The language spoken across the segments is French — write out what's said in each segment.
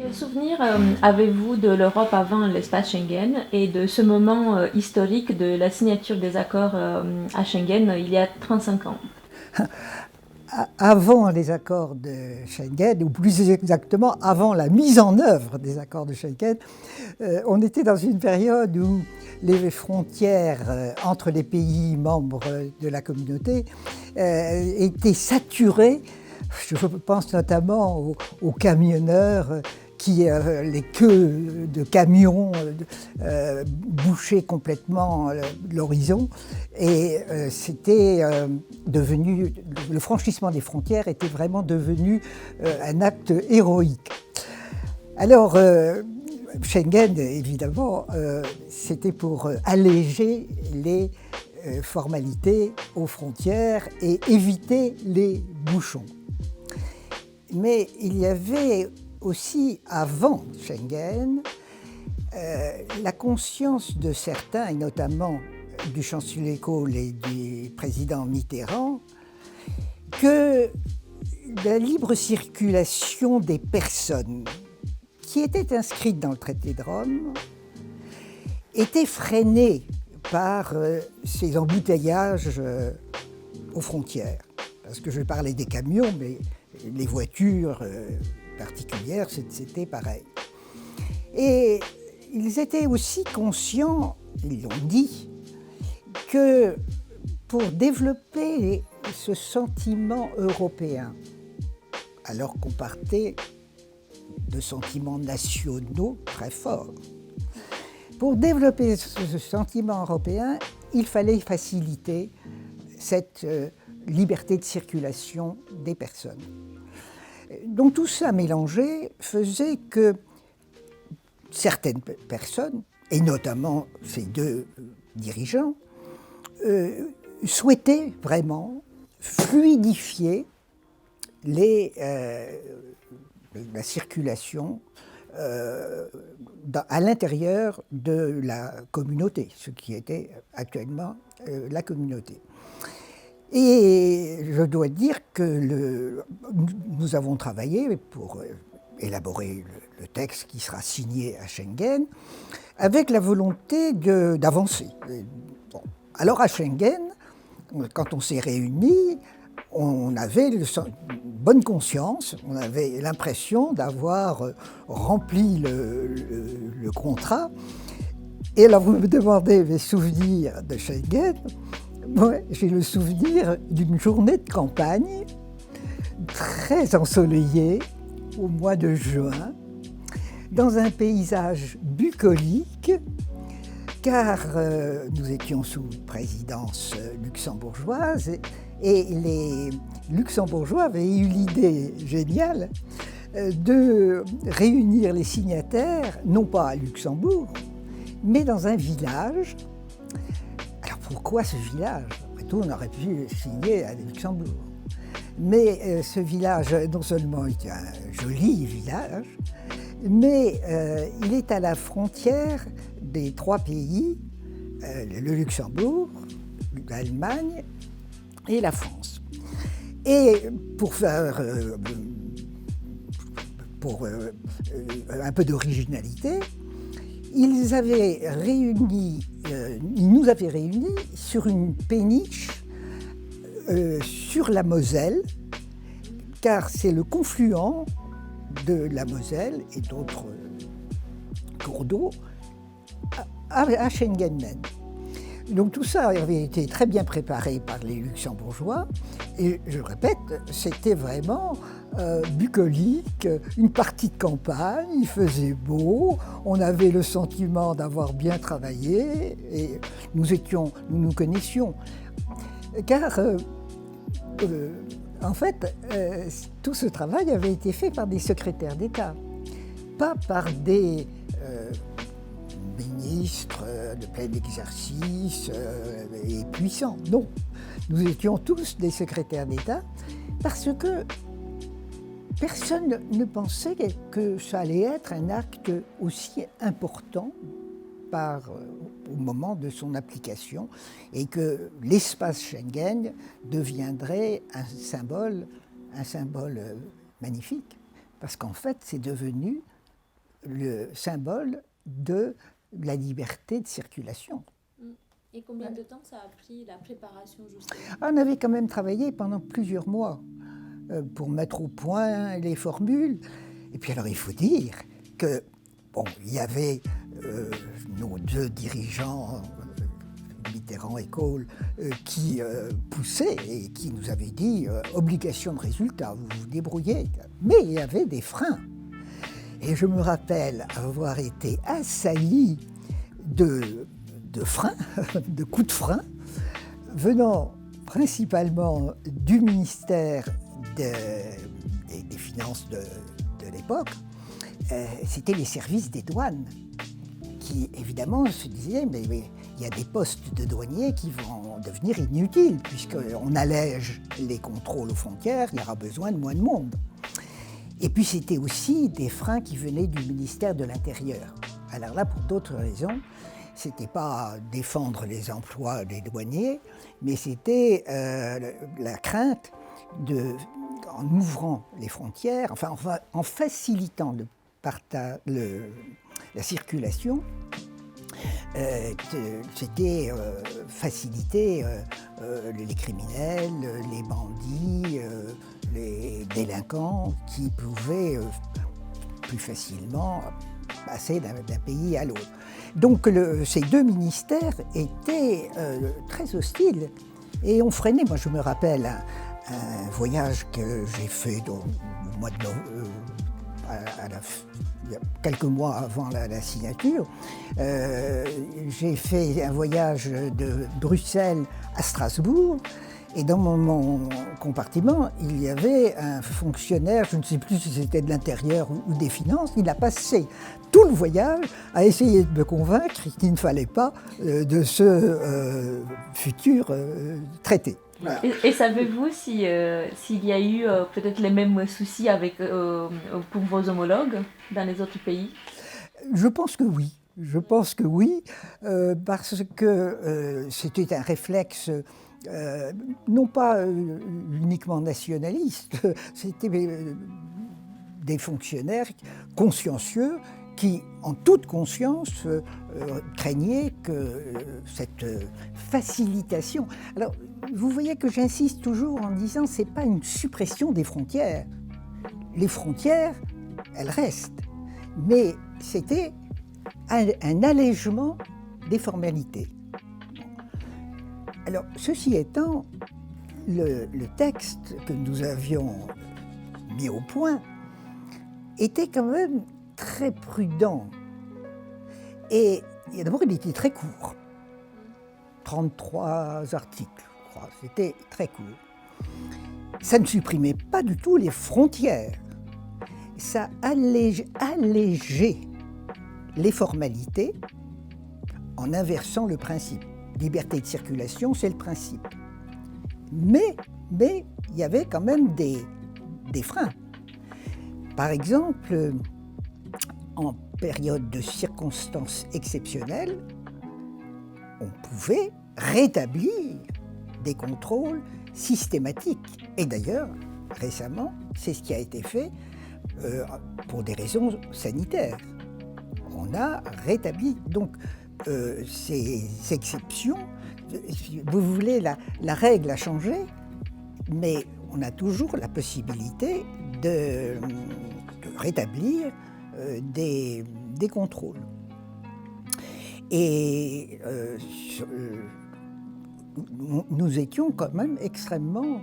Quel souvenir avez-vous de l'Europe avant l'espace Schengen et de ce moment historique de la signature des accords à Schengen il y a 35 ans? Avant les accords de Schengen, ou plus exactement avant la mise en œuvre des accords de Schengen, on était dans une période où les frontières entre les pays membres de la communauté étaient saturées. Je pense notamment aux camionneurs qui, les queues de camions bouchaient complètement l'horizon. Et c'était devenu, le franchissement des frontières était vraiment devenu un acte héroïque. Alors, Schengen, évidemment, c'était pour alléger les formalités aux frontières et éviter les bouchons. Mais il y avait aussi, avant Schengen, la conscience de certains, et notamment du chancelier Kohl et du président Mitterrand, que la libre circulation des personnes qui étaient inscrites dans le traité de Rome était freinée par ces embouteillages aux frontières. Parce que je parlais des camions, mais les voitures particulières, c'était pareil. Et ils étaient aussi conscients, ils l'ont dit, que pour développer ce sentiment européen, alors qu'on partait de sentiments nationaux très forts, pour développer ce sentiment européen, il fallait faciliter cette liberté de circulation des personnes. Donc tout ça mélangé faisait que certaines personnes, et notamment ces deux dirigeants, souhaitaient vraiment fluidifier la circulation à l'intérieur de la communauté, ce qui était actuellement la communauté. Et je dois dire que nous avons travaillé pour élaborer le texte qui sera signé à Schengen avec la volonté d'avancer. Bon. Alors à Schengen, quand on s'est réunis, on avait une bonne conscience, on avait l'impression d'avoir rempli le contrat. Et alors vous me demandez mes souvenirs de Schengen. Ouais, j'ai le souvenir d'une journée de campagne très ensoleillée au mois de juin, dans un paysage bucolique, car nous étions sous présidence luxembourgeoise et les Luxembourgeois avaient eu l'idée géniale de réunir les signataires, non pas à Luxembourg, mais dans un village. Alors pourquoi ce village? Après tout, on aurait pu signer à Luxembourg. Mais ce village, non seulement est un joli village, mais il est à la frontière des trois pays, le Luxembourg, l'Allemagne et la France. Et pour faire un peu d'originalité, ils nous avaient réunis sur une péniche sur la Moselle, car c'est le confluent de la Moselle et d'autres cours d'eau à Schengen même. Donc tout ça avait été très bien préparé par les Luxembourgeois et je répète, c'était vraiment bucolique, une partie de campagne, il faisait beau, on avait le sentiment d'avoir bien travaillé et nous nous connaissions. Car en fait, tout ce travail avait été fait par des secrétaires d'État, pas par des ministres de plein exercice et puissants. Non, nous étions tous des secrétaires d'État parce que personne ne pensait que ça allait être un acte aussi important au moment de son application et que l'espace Schengen deviendrait un symbole magnifique. Parce qu'en fait, c'est devenu le symbole de la liberté de circulation. Et combien de temps ça a pris la préparation justement? On avait quand même travaillé pendant plusieurs mois pour mettre au point les formules. Et puis alors il faut dire que, bon, il y avait nos deux dirigeants, Mitterrand et Kohl, qui poussaient et qui nous avaient dit obligation de résultat, vous vous débrouillez. Mais il y avait des freins. Et je me rappelle avoir été assailli de freins, de coups de frein, venant principalement du ministère des Finances de l'époque. C'était les services des douanes qui, évidemment, se disaient mais il y a des postes de douaniers qui vont devenir inutiles puisqu'on allège les contrôles aux frontières, il y aura besoin de moins de monde. Et puis c'était aussi des freins qui venaient du ministère de l'Intérieur. Alors là, pour d'autres raisons, c'était pas défendre les emplois des douaniers, mais c'était la crainte en ouvrant les frontières, enfin en facilitant la circulation, c'était faciliter les criminels, les bandits, les délinquants qui pouvaient plus facilement passer d'un pays à l'autre. Donc ces deux ministères étaient très hostiles et ont freiné. Moi je me rappelle un voyage que j'ai fait au mois de il y a quelques mois avant la signature. J'ai fait un voyage de Bruxelles à Strasbourg. Et dans mon compartiment, il y avait un fonctionnaire, je ne sais plus si c'était de l'intérieur ou des finances, il a passé tout le voyage à essayer de me convaincre qu'il ne fallait pas de ce futur traité. Voilà. Et savez-vous s'il y a eu peut-être les mêmes soucis pour vos homologues dans les autres pays? Je pense que oui. Je pense que oui, parce que c'était un réflexe non pas uniquement nationaliste, c'était des fonctionnaires consciencieux qui, en toute conscience, craignaient que cette facilitation... Alors, vous voyez que j'insiste toujours en disant que ce n'est pas une suppression des frontières. Les frontières, elles restent, mais c'était un allègement des formalités. Alors, ceci étant, le texte que nous avions mis au point était quand même très prudent. Et d'abord, il était très court. 33 articles, je crois. C'était très court. Ça ne supprimait pas du tout les frontières. Ça allégeait les formalités en inversant le principe. Liberté de circulation, c'est le principe. Mais il y avait quand même des freins. Par exemple, en période de circonstances exceptionnelles, on pouvait rétablir des contrôles systématiques. Et d'ailleurs, récemment, c'est ce qui a été fait pour des raisons sanitaires. On a rétabli donc ces exceptions. Vous voulez, la règle a changé, mais on a toujours la possibilité de rétablir des contrôles. Et nous étions quand même extrêmement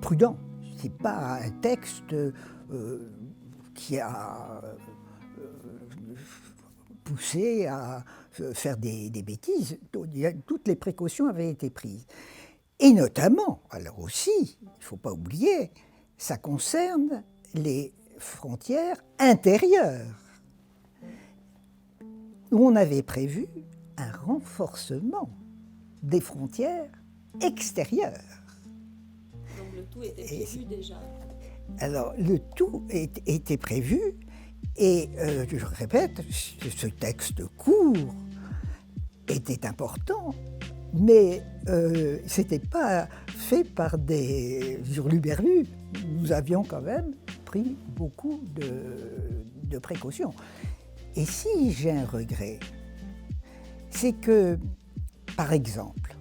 prudents. Ce n'est pas un texte qui a poussé à faire des bêtises. Toutes les précautions avaient été prises. Et notamment, alors aussi, il ne faut pas oublier, ça concerne les frontières intérieures, où on avait prévu un renforcement des frontières extérieures. Donc le tout était prévu déjà. Alors le tout était prévu, et je répète, ce texte court était important, mais ce n'était pas fait par des hurluberlus. Nous avions quand même pris beaucoup de précautions. Et si j'ai un regret, c'est que, par exemple,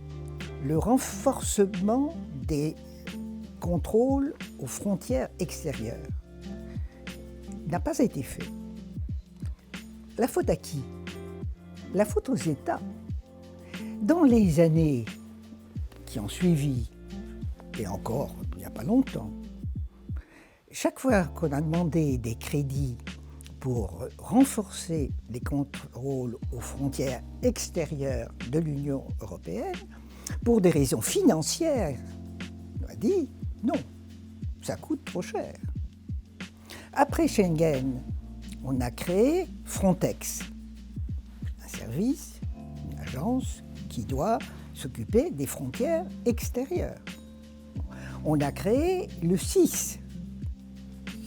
le renforcement des contrôles aux frontières extérieures n'a pas été fait. La faute à qui? La faute aux États. Dans les années qui ont suivi, et encore il n'y a pas longtemps, chaque fois qu'on a demandé des crédits pour renforcer les contrôles aux frontières extérieures de l'Union européenne, pour des raisons financières, on a dit non, ça coûte trop cher. Après Schengen, on a créé Frontex, un service, une agence qui doit s'occuper des frontières extérieures. On a créé le SIS,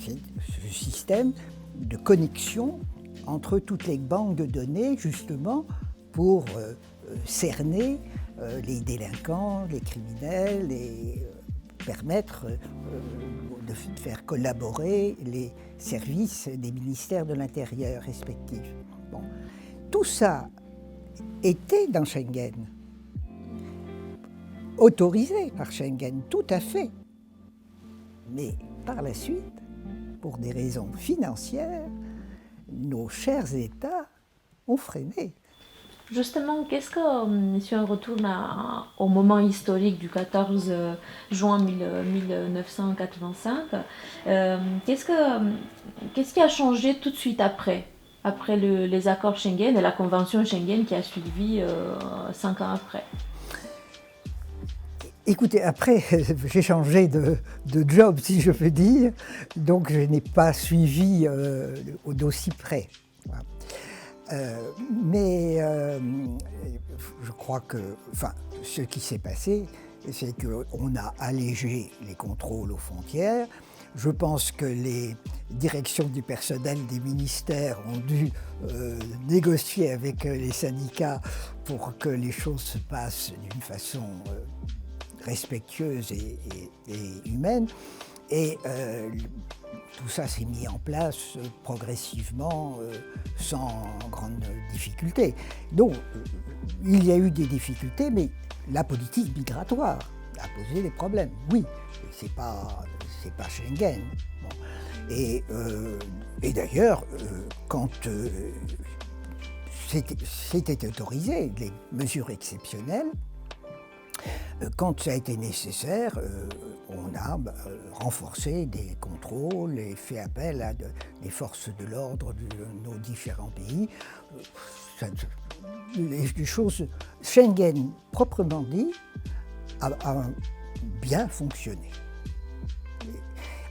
c'est ce système de connexion entre toutes les banques de données, justement, pour cerner les délinquants, les criminels, et permettre de faire collaborer les services des ministères de l'Intérieur respectifs. Bon. Tout ça était dans Schengen, autorisé par Schengen, tout à fait. Mais par la suite, pour des raisons financières, nos chers États ont freiné. Justement, qu'est-ce que, si on retourne au moment historique du 14 juin 1985, qu'est-ce qui a changé tout de suite après les accords Schengen et la convention Schengen qui a suivi 5 ans après? Écoutez, après, j'ai changé de job, si je peux dire, donc je n'ai pas suivi d'aussi près. Voilà. Mais je crois que, ce qui s'est passé, c'est qu'on a allégé les contrôles aux frontières. Je pense que les directions du personnel des ministères ont dû négocier avec les syndicats pour que les choses se passent d'une façon respectueuse et humaine. Et tout ça s'est mis en place progressivement, sans grande difficulté. Donc, il y a eu des difficultés, mais la politique migratoire a posé des problèmes. Oui, c'est pas Schengen. Bon. Et d'ailleurs, quand c'était autorisé, les mesures exceptionnelles, quand ça a été nécessaire, on a renforcé des contrôles et fait appel à des forces de l'ordre de nos différents pays. Les choses, Schengen, proprement dit, a bien fonctionné.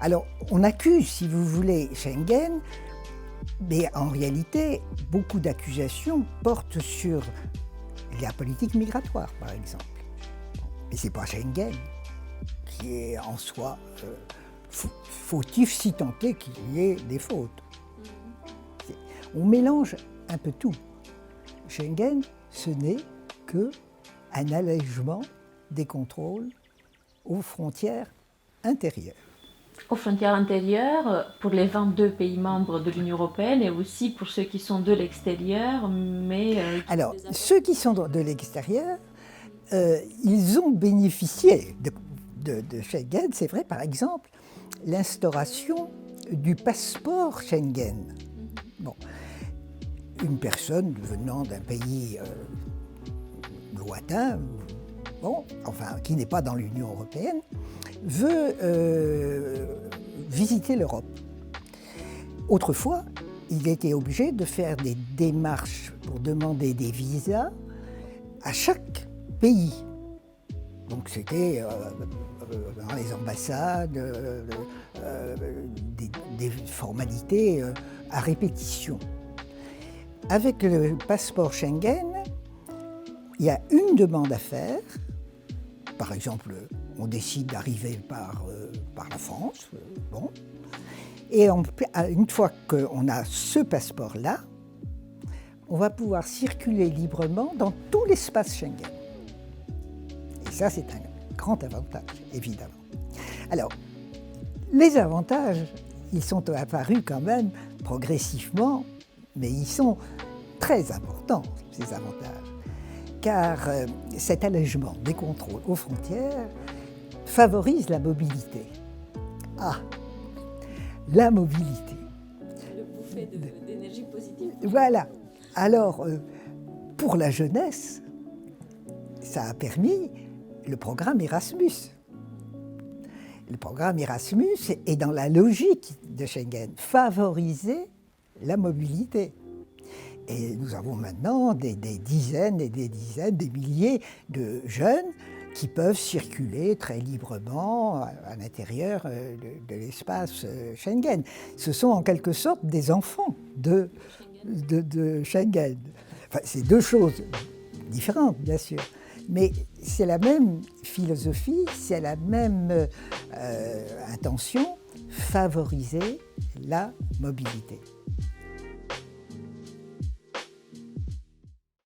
Alors, on accuse, si vous voulez, Schengen, mais en réalité, beaucoup d'accusations portent sur la politique migratoire, par exemple. Mais ce n'est pas Schengen qui est en soi fautif, si tant est qu'il y ait des fautes. On mélange un peu tout. Schengen, ce n'est qu'un allègement des contrôles aux frontières intérieures. Aux frontières intérieures, pour les 22 pays membres de l'Union européenne et aussi pour ceux qui sont de l'extérieur, mais... Alors, ceux qui sont de l'extérieur, ils ont bénéficié de Schengen. C'est vrai, par exemple, l'instauration du passeport Schengen. Bon, une personne venant d'un pays lointain, qui n'est pas dans l'Union européenne, veut visiter l'Europe. Autrefois, il était obligé de faire des démarches pour demander des visas à chaque pays. Donc c'était dans les ambassades, des formalités à répétition. Avec le passeport Schengen, il y a une demande à faire. Par exemple, on décide d'arriver par la France, et une fois qu'on a ce passeport-là, on va pouvoir circuler librement dans tout l'espace Schengen. Et ça, c'est un grand avantage, évidemment. Alors, les avantages, ils sont apparus quand même progressivement mais ils sont très importants, ces avantages, car cet allègement des contrôles aux frontières favorise la mobilité. Ah, la mobilité. Le bouffet d'énergie positive. Voilà. Alors, pour la jeunesse, ça a permis le programme Erasmus. Le programme Erasmus est dans la logique de Schengen, favoriser la mobilité. Et nous avons maintenant des dizaines et des dizaines, des milliers de jeunes qui peuvent circuler très librement à l'intérieur de l'espace Schengen. Ce sont en quelque sorte des enfants de Schengen. Enfin, c'est deux choses différentes, bien sûr, mais c'est la même philosophie, c'est la même intention, favoriser la mobilité.